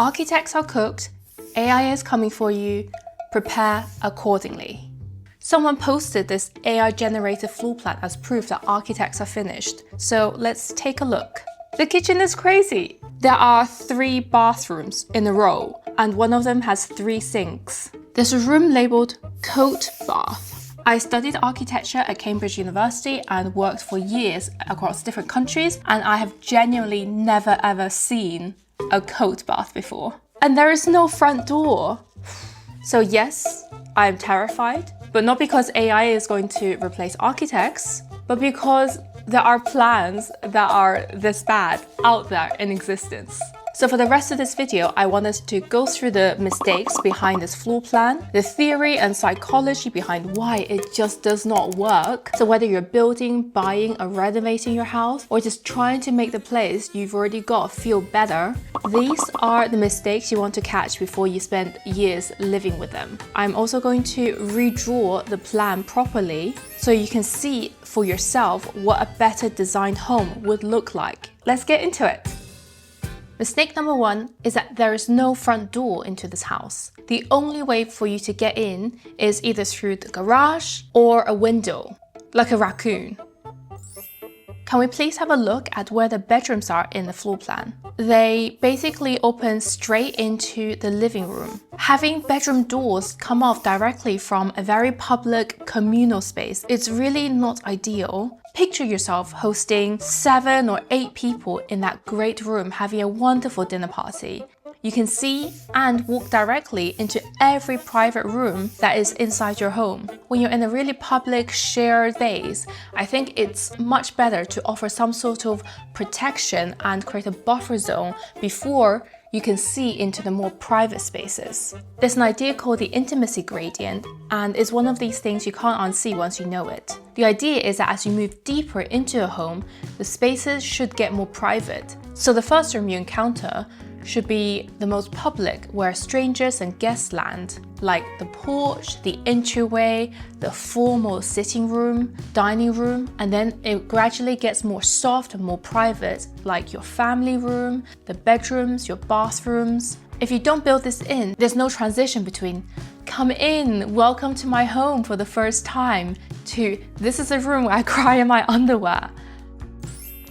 Architects are cooked, AI is coming for you, prepare accordingly. Someone posted this AI-generated floor plan as proof that architects are finished. So let's take a look. The kitchen is crazy. There are 3 bathrooms in a row, and one of them has 3 sinks. There's a room labeled coat bath. I studied architecture at Cambridge University and worked for years across different countries, and I have genuinely never ever seen a coat bath before. And there is no front door. So yes, I am terrified, but not because AI is going to replace architects, but because there are plans that are this bad out there in existence. So for the rest of this video, I want us to go through the mistakes behind this floor plan, the theory and psychology behind why it just does not work. So whether you're building, buying, or renovating your house, or just trying to make the place you've already got feel better, these are the mistakes you want to catch before you spend years living with them. I'm also going to redraw the plan properly so you can see for yourself what a better designed home would look like. Let's get into it. Mistake number 1 is that there is no front door into this house. The only way for you to get in is either through the garage or a window, like a raccoon. Can we please have a look at where the bedrooms are in the floor plan? They basically open straight into the living room. Having bedroom doors come off directly from a very public communal space is really not ideal. Picture yourself hosting 7 or 8 people in that great room having a wonderful dinner party. You can see and walk directly into every private room that is inside your home. When you're in a really public shared space, I think it's much better to offer some sort of protection and create a buffer zone before you can see into the more private spaces. There's an idea called the intimacy gradient, and it's one of these things you can't unsee once you know it. The idea is that as you move deeper into a home, the spaces should get more private. So the first room you encounter should be the most public, where strangers and guests land, like the porch, the entryway, the formal sitting room, dining room, and then it gradually gets more soft and more private, like your family room, the bedrooms, your bathrooms. If you don't build this in, there's no transition between "come in, welcome to my home for the first time" to "this is a room where I cry in my underwear."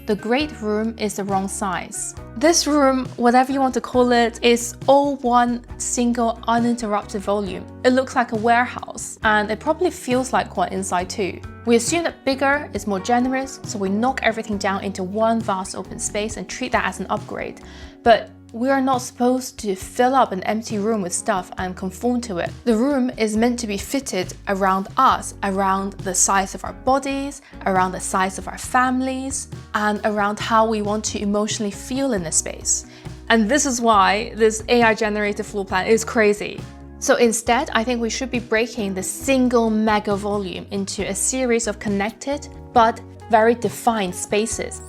The great room is the wrong size. This room, whatever you want to call it, is all one single uninterrupted volume. It looks like a warehouse, and it probably feels like one inside too. We assume that bigger is more generous, so we knock everything down into one vast open space and treat that as an upgrade. But we are not supposed to fill up an empty room with stuff and conform to it. The room is meant to be fitted around us, around the size of our bodies, around the size of our families, and around how we want to emotionally feel in the space. And this is why this AI-generated floor plan is crazy. So instead, I think we should be breaking the single mega volume into a series of connected but very defined spaces.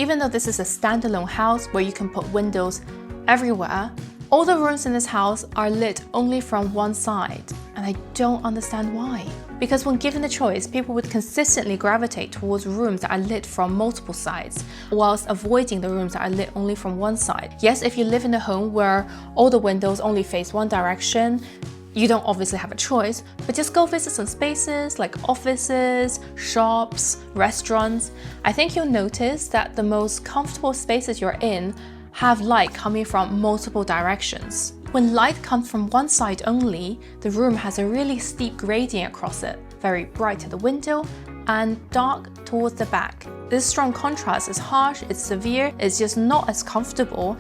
Even though this is a standalone house where you can put windows everywhere, all the rooms in this house are lit only from one side, and I don't understand why. Because when given the choice, people would consistently gravitate towards rooms that are lit from multiple sides, whilst avoiding the rooms that are lit only from one side. Yes, if you live in a home where all the windows only face one direction, you don't obviously have a choice, but just go visit some spaces like offices, shops, restaurants. I think you'll notice that the most comfortable spaces you're in have light coming from multiple directions. When light comes from one side only, the room has a really steep gradient across it, very bright at the window and dark towards the back. This strong contrast is harsh, it's severe, it's just not as comfortable.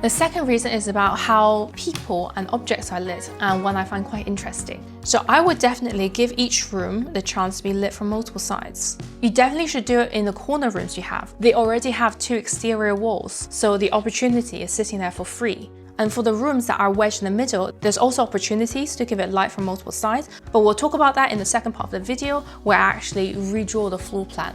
The second reason is about how people and objects are lit, and one I find quite interesting. So I would definitely give each room the chance to be lit from multiple sides. You definitely should do it in the corner rooms you have. They already have 2 exterior walls, so the opportunity is sitting there for free. And for the rooms that are wedged in the middle, there's also opportunities to give it light from multiple sides, but we'll talk about that in the second part of the video, where I actually redraw the floor plan.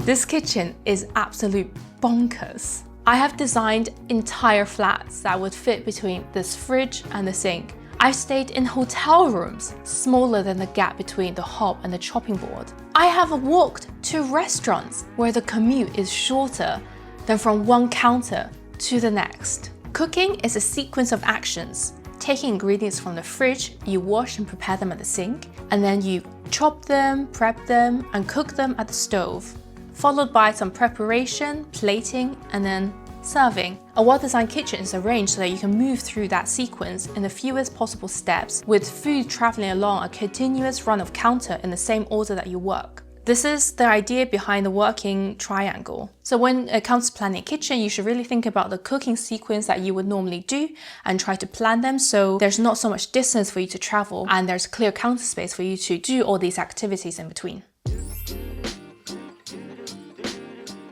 This kitchen is absolute bonkers. I have designed entire flats that would fit between this fridge and the sink. I've stayed in hotel rooms smaller than the gap between the hob and the chopping board. I have walked to restaurants where the commute is shorter than from one counter to the next. Cooking is a sequence of actions. Taking ingredients from the fridge, you wash and prepare them at the sink, and then you chop them, prep them, and cook them at the stove, followed by some preparation, plating, and then serving. A well-designed kitchen is arranged so that you can move through that sequence in the fewest possible steps, with food traveling along a continuous run of counter in the same order that you work. This is the idea behind the working triangle. So when it comes to planning a kitchen, you should really think about the cooking sequence that you would normally do and try to plan them so there's not so much distance for you to travel and there's clear counter space for you to do all these activities in between.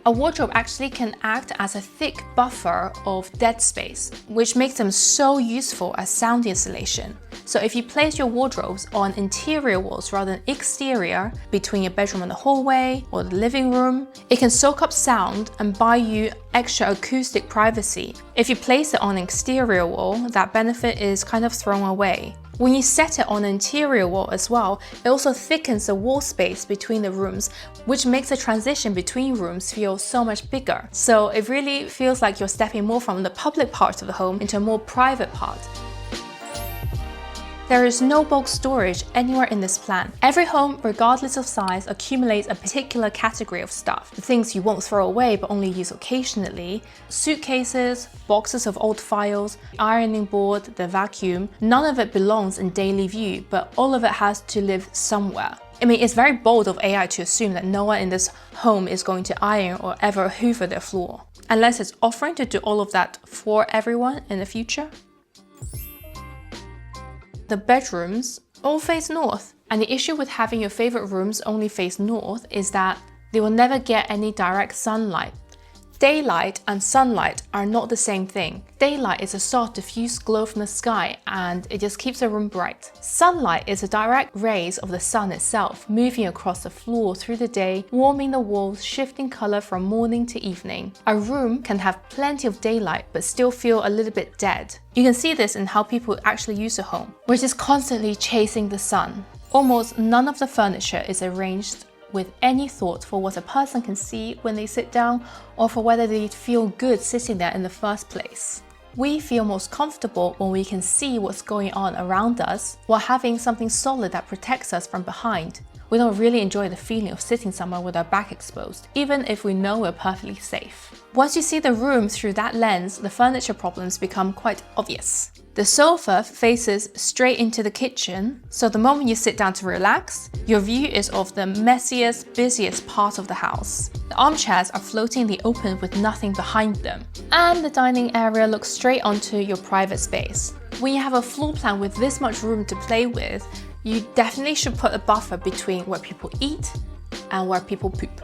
A wardrobe actually can act as a thick buffer of dead space, which makes them so useful as sound insulation. So if you place your wardrobes on interior walls rather than exterior, between your bedroom and the hallway or the living room, it can soak up sound and buy you extra acoustic privacy. If you place it on an exterior wall, that benefit is kind of thrown away. When you set it on an interior wall as well, it also thickens the wall space between the rooms, which makes the transition between rooms feel so much bigger. So it really feels like you're stepping more from the public part of the home into a more private part. There is no bulk storage anywhere in this plan. Every home, regardless of size, accumulates a particular category of stuff. The things you won't throw away but only use occasionally. Suitcases, boxes of old files, ironing board, the vacuum. None of it belongs in daily view, but all of it has to live somewhere. I mean, it's very bold of AI to assume that no one in this home is going to iron or ever hoover their floor, unless it's offering to do all of that for everyone in the future. The bedrooms all face north, and the issue with having your favorite rooms only face north is that they will never get any direct sunlight. Daylight and sunlight are not the same thing. Daylight is a soft diffuse glow from the sky and it just keeps the room bright. Sunlight is the direct rays of the sun itself moving across the floor through the day, warming the walls, shifting color from morning to evening. A room can have plenty of daylight but still feel a little bit dead. You can see this in how people actually use a home, which is constantly chasing the sun. Almost none of the furniture is arranged with any thought for what a person can see when they sit down or for whether they feel good sitting there in the first place. We feel most comfortable when we can see what's going on around us while having something solid that protects us from behind. We don't really enjoy the feeling of sitting somewhere with our back exposed, even if we know we're perfectly safe. Once you see the room through that lens, the furniture problems become quite obvious. The sofa faces straight into the kitchen, so the moment you sit down to relax, your view is of the messiest, busiest part of the house. The armchairs are floating in the open with nothing behind them, and the dining area looks straight onto your private space. When you have a floor plan with this much room to play with, you definitely should put a buffer between where people eat and where people poop.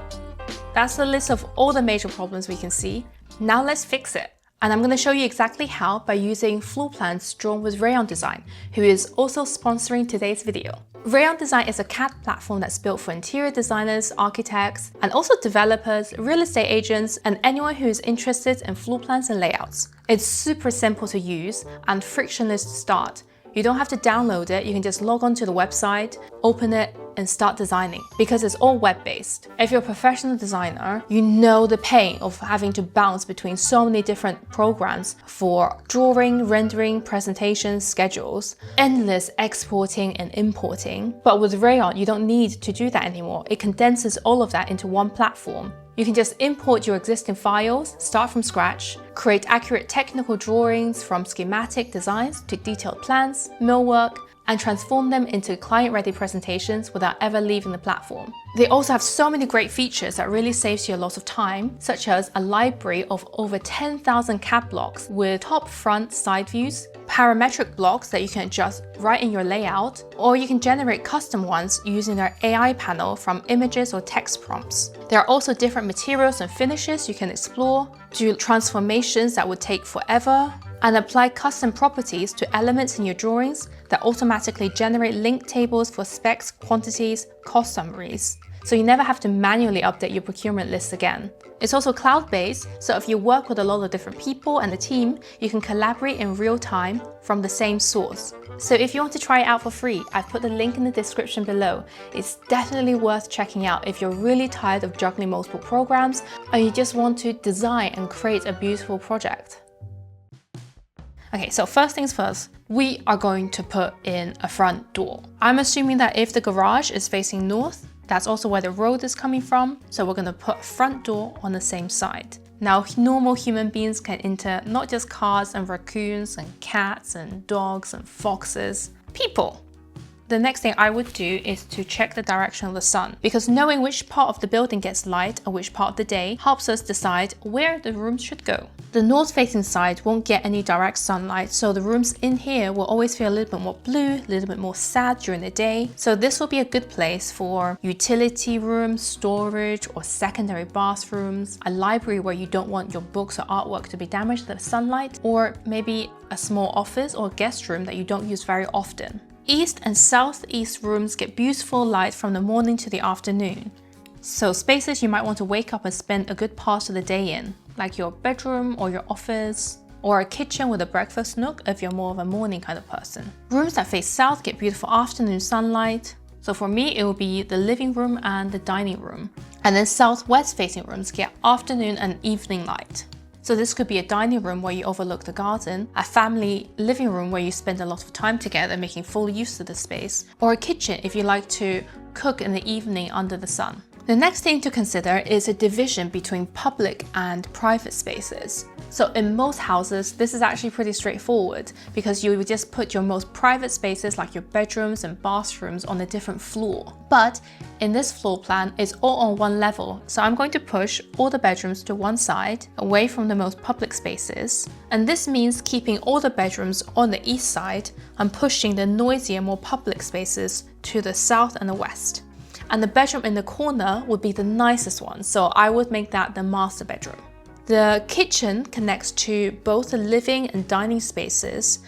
That's the list of all the major problems we can see. Now let's fix it. And I'm going to show you exactly how by using floor plans drawn with Rayon Design, who is also sponsoring today's video. Rayon Design is a CAD platform that's built for interior designers, architects, and also developers, real estate agents, and anyone who is interested in floor plans and layouts. It's super simple to use and frictionless to start. You don't have to download it, you can just log on to the website, open it, and start designing because it's all web-based. If you're a professional designer, you know the pain of having to bounce between so many different programs for drawing, rendering, presentations, schedules, endless exporting and importing. But with Rayon, you don't need to do that anymore. It condenses all of that into one platform. You can just import your existing files, start from scratch, create accurate technical drawings from schematic designs to detailed plans, millwork, and transform them into client-ready presentations without ever leaving the platform. They also have so many great features that really saves you a lot of time, such as a library of over 10,000 CAD blocks with top, front, side views, parametric blocks that you can adjust right in your layout, or you can generate custom ones using their AI panel from images or text prompts. There are also different materials and finishes you can explore, do transformations that would take forever, and apply custom properties to elements in your drawings that automatically generate link tables for specs, quantities, cost summaries. so you never have to manually update your procurement list again. It's also cloud-based, so if you work with a lot of different people and a team, you can collaborate in real time from the same source. So if you want to try it out for free, I've put the link in the description below. It's definitely worth checking out if you're really tired of juggling multiple programs and you just want to design and create a beautiful project. Okay, so first things first, we are going to put in a front door. I'm assuming that if the garage is facing north, that's also where the road is coming from, so we're going to put a front door on the same side. Now, normal human beings can enter not just cars and raccoons and cats and dogs and foxes, people. The next thing I would do is to check the direction of the sun, because knowing which part of the building gets light and which part of the day helps us decide where the rooms should go. The north-facing side won't get any direct sunlight, so the rooms in here will always feel a little bit more blue, a little bit more sad during the day. So this will be a good place for utility rooms, storage, or secondary bathrooms, a library where you don't want your books or artwork to be damaged to the sunlight, or maybe a small office or guest room that you don't use very often. East and southeast rooms get beautiful light from the morning to the afternoon. So spaces you might want to wake up and spend a good part of the day in, like your bedroom or your office, or a kitchen with a breakfast nook if you're more of a morning kind of person. Rooms that face south get beautiful afternoon sunlight. So for me, it will be the living room and the dining room. And then southwest facing rooms get afternoon and evening light. So this could be a dining room where you overlook the garden, a family living room where you spend a lot of time together making full use of the space, or a kitchen if you like to cook in the evening under the sun. The next thing to consider is a division between public and private spaces. So in most houses, this is actually pretty straightforward because you would just put your most private spaces like your bedrooms and bathrooms on a different floor. But in this floor plan, it's all on one level. So I'm going to push all the bedrooms to one side, away from the most public spaces. And this means keeping all the bedrooms on the east side and pushing the noisier, more public spaces to the south and the west. And the bedroom in the corner would be the nicest one, so I would make that the master bedroom. The kitchen connects to both the living and dining spaces.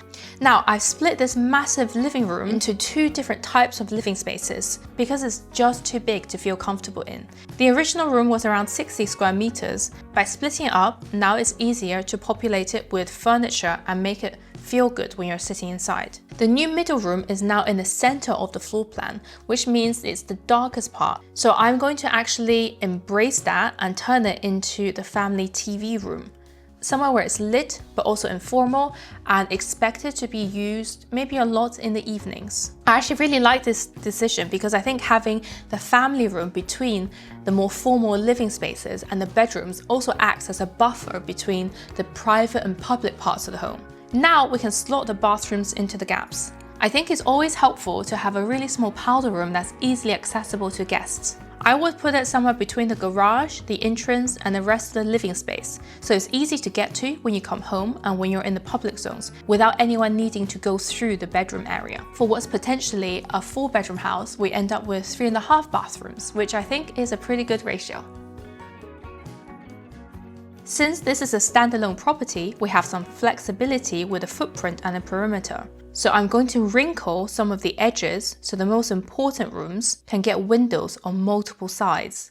Now, I've split this massive living room into two different types of living spaces because it's just too big to feel comfortable in. The original room was around 60 square meters. By splitting it up, now it's easier to populate it with furniture and make it feel good when you're sitting inside. The new middle room is now in the center of the floor plan, which means it's the darkest part. So I'm going to actually embrace that and turn it into the family TV room. Somewhere where it's lit, but also informal and expected to be used maybe a lot in the evenings. I actually really like this decision because I think having the family room between the more formal living spaces and the bedrooms also acts as a buffer between the private and public parts of the home. Now we can slot the bathrooms into the gaps. I think it's always helpful to have a really small powder room that's easily accessible to guests. I would put it somewhere between the garage, the entrance, and the rest of the living space, so it's easy to get to when you come home and when you're in the public zones, without anyone needing to go through the bedroom area. For what's potentially a 4-bedroom house, we end up with 3.5 bathrooms, which I think is a pretty good ratio. Since this is a standalone property, we have some flexibility with the footprint and the perimeter. So I'm going to wrinkle some of the edges so the most important rooms can get windows on multiple sides.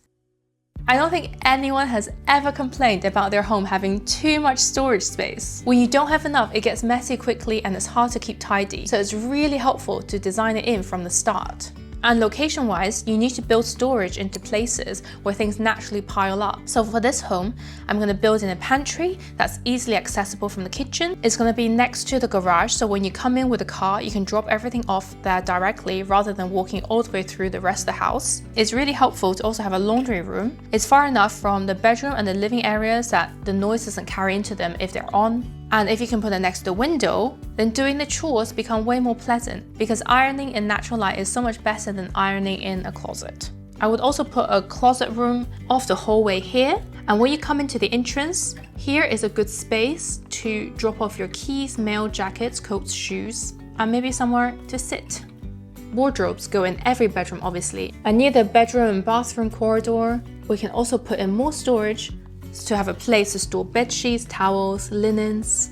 I don't think anyone has ever complained about their home having too much storage space. When you don't have enough, it gets messy quickly and it's hard to keep tidy. So it's really helpful to design it in from the start. And location-wise, you need to build storage into places where things naturally pile up. So for this home, I'm going to build in a pantry that's easily accessible from the kitchen. It's going to be next to the garage, so when you come in with a car, you can drop everything off there directly rather than walking all the way through the rest of the house. It's really helpful to also have a laundry room. It's far enough from the bedroom and the living areas that the noise doesn't carry into them if they're on. And if you can put it next to the window, then doing the chores become way more pleasant because ironing in natural light is so much better than ironing in a closet. I would also put a closet room off the hallway here. And when you come into the entrance, here is a good space to drop off your keys, mail, jackets, coats, shoes, and maybe somewhere to sit. Wardrobes go in every bedroom, obviously. And near the bedroom and bathroom corridor, we can also put in more storage to have a place to store bed sheets, towels, linens.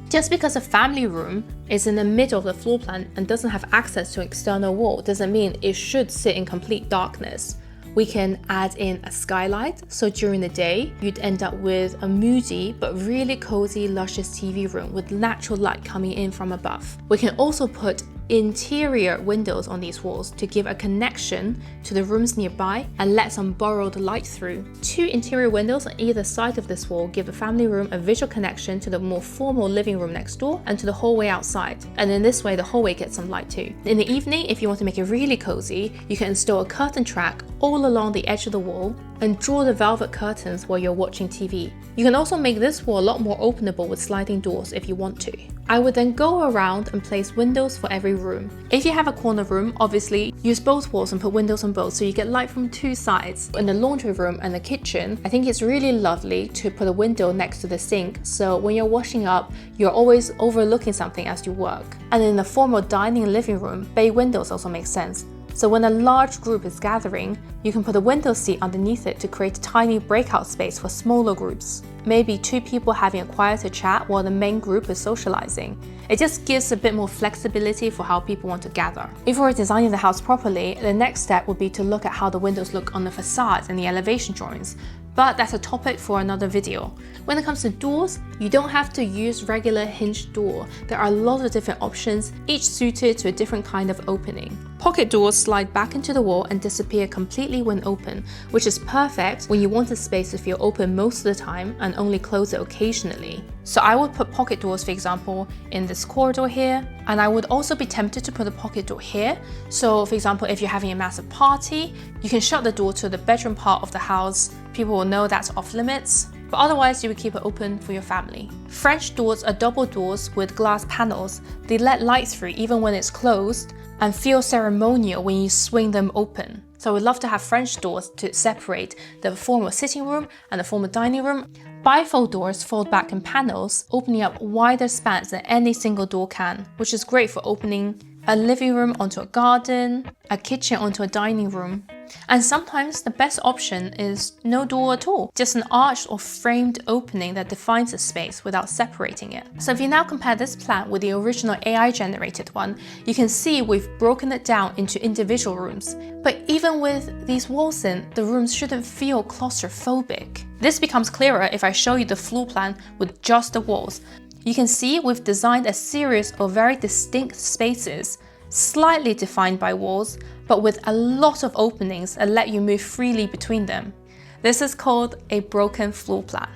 Just because a family room is in the middle of the floor plan and doesn't have access to an external wall doesn't mean it should sit in complete darkness. We can add in a skylight, so during the day, you'd end up with a moody but really cozy, luscious TV room with natural light coming in from above. We can also put interior windows on these walls to give a connection to the rooms nearby and let some borrowed light through. 2 interior windows on either side of this wall give the family room a visual connection to the more formal living room next door and to the hallway outside. And in this way, the hallway gets some light too. In the evening, if you want to make it really cozy, you can install a curtain track all along the edge of the wall and draw the velvet curtains while you're watching TV. You can also make this wall a lot more openable with sliding doors if you want to. I would then go around and place windows for every room. If you have a corner room, obviously use both walls and put windows on both so you get light from 2 sides. In the laundry room and the kitchen, I think it's really lovely to put a window next to the sink, so when you're washing up, you're always overlooking something as you work. And in the formal dining and living room, bay windows also make sense. So when a large group is gathering, you can put a window seat underneath it to create a tiny breakout space for smaller groups. Maybe 2 people having a quieter chat while the main group is socializing. It just gives a bit more flexibility for how people want to gather. If we're designing the house properly, the next step would be to look at how the windows look on the facades and the elevation drawings. But that's a topic for another video. When it comes to doors, you don't have to use regular hinged door. There are a lot of different options, each suited to a different kind of opening. Pocket doors slide back into the wall and disappear completely when open, which is perfect when you want a space to feel open most of the time and only close it occasionally. So I would put pocket doors, for example, in this corridor here, and I would also be tempted to put a pocket door here. So for example, if you're having a massive party, you can shut the door to the bedroom part of the house. People will know that's off limits, but otherwise you would keep it open for your family. French doors are double doors with glass panels. They let light through even when it's closed and feel ceremonial when you swing them open. So we'd love to have French doors to separate the formal sitting room and the formal dining room. Bifold doors fold back in panels, opening up wider spans than any single door can, which is great for opening a living room onto a garden, a kitchen onto a dining room. And sometimes the best option is no door at all, just an arched or framed opening that defines the space without separating it. So if you now compare this plan with the original AI generated one, you can see we've broken it down into individual rooms. But even with these walls in, the rooms shouldn't feel claustrophobic. This becomes clearer if I show you the floor plan with just the walls. You can see we've designed a series of very distinct spaces, slightly defined by walls, but with a lot of openings that let you move freely between them. This is called a broken floor plan.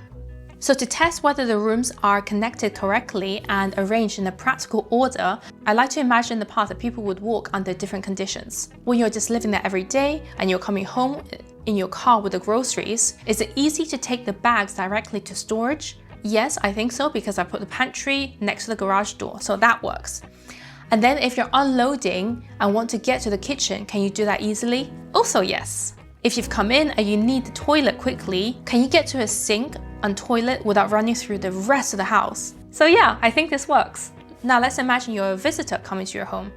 So to test whether the rooms are connected correctly and arranged in a practical order, I like to imagine the path that people would walk under different conditions. When you're just living there every day and you're coming home in your car with the groceries, is it easy to take the bags directly to storage? Yes, I think so, because I put the pantry next to the garage door, so that works. And then if you're unloading and want to get to the kitchen, can you do that easily? Also yes. If you've come in and you need the toilet quickly, can you get to a sink and toilet without running through the rest of the house? So yeah, I think this works. Now let's imagine you're a visitor coming to your home.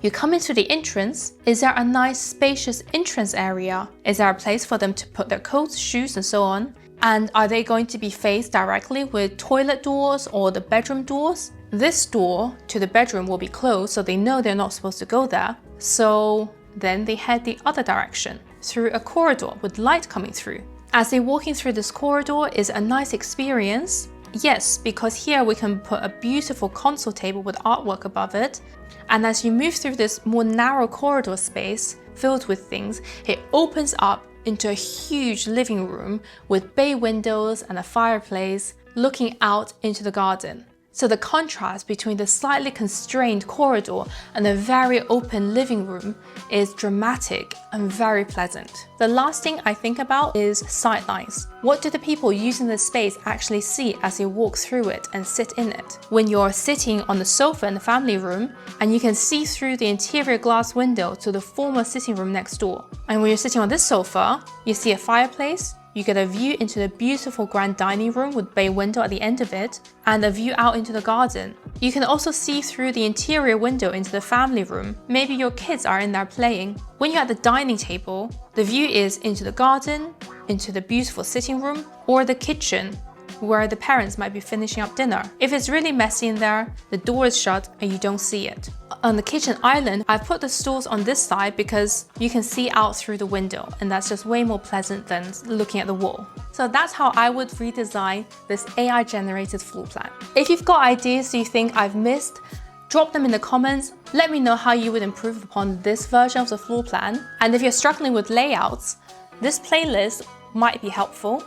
You come into the entrance. Is there a nice spacious entrance area? Is there a place for them to put their coats, shoes and so on? And are they going to be faced directly with toilet doors or the bedroom doors? This door to the bedroom will be closed, so they know they're not supposed to go there. So then they head the other direction through a corridor with light coming through. As they're walking through this corridor is a nice experience. Yes, because here we can put a beautiful console table with artwork above it. And as you move through this more narrow corridor space filled with things, it opens up into a huge living room with bay windows and a fireplace looking out into the garden. So the contrast between the slightly constrained corridor and the very open living room is dramatic and very pleasant. The last thing I think about is sightlines. What do the people using the space actually see as they walk through it and sit in it? When you're sitting on the sofa in the family room and you can see through the interior glass window to the former sitting room next door. And when you're sitting on this sofa, you see a fireplace. You get a view into the beautiful grand dining room with bay window at the end of it, and a view out into the garden. You can also see through the interior window into the family room. Maybe your kids are in there playing. When you're at the dining table, the view is into the garden, into the beautiful sitting room, or the kitchen. where the parents might be finishing up dinner. If it's really messy in there, the door is shut and you don't see it. On the kitchen island, I've put the stools on this side because you can see out through the window, and that's just way more pleasant than looking at the wall. So that's how I would redesign this AI-generated floor plan. If you've got ideas you think I've missed, drop them in the comments. Let me know how you would improve upon this version of the floor plan. And if you're struggling with layouts, this playlist might be helpful.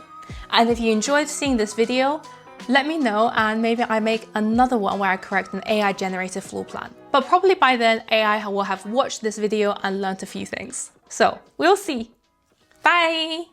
And if you enjoyed seeing this video, let me know and maybe I make another one where I correct an AI-generated floor plan. But probably by then, AI will have watched this video and learned a few things. So we'll see. Bye!